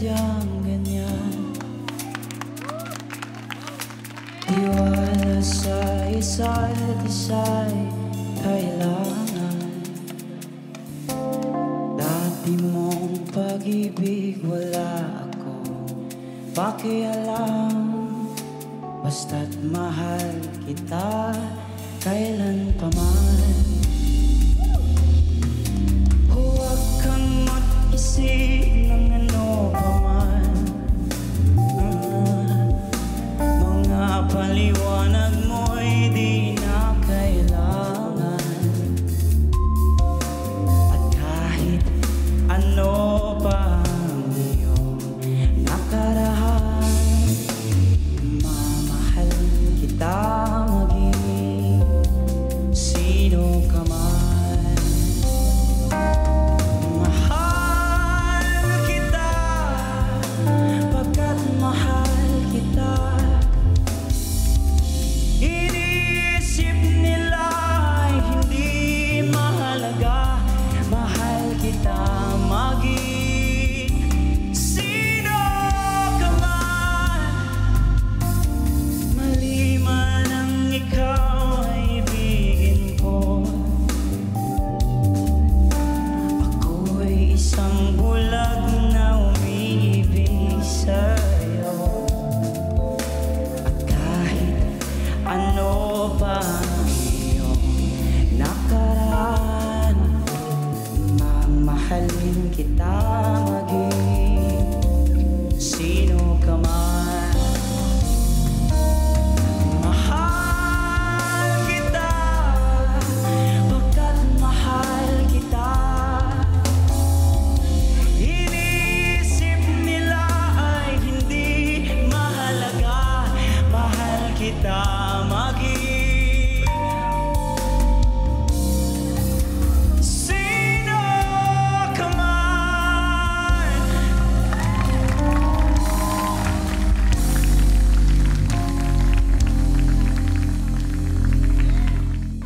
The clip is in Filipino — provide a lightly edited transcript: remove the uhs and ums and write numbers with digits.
sadyang ganyan. Tiwala sa isa't isa'y kailangan. Dati mong pag-ibig wala akong pakialam. Basta't mahal kita kailan pa man. Huwag kang mag-isip ng ano pa man. Mga paliwanag mo'y di na kailangan. At kahit ano pa ang iyong nakaraan, mamahal kita maging sino ka man. Mahal kita pagkat mahal kita. Iniisip nila ay hindi mahalaga. Mahal kita maging sino ka man. Mali man ang ikaw ay ibigin ko. Ako'y isang bulag na umiibig sa'yo. At kahit ano pa ang iyong nakaraan, mamahalin kita maging sino ka man. Mahal kita pagkat mahal kita. Iniisip nila ay hindi mahalaga. Mahal kita maging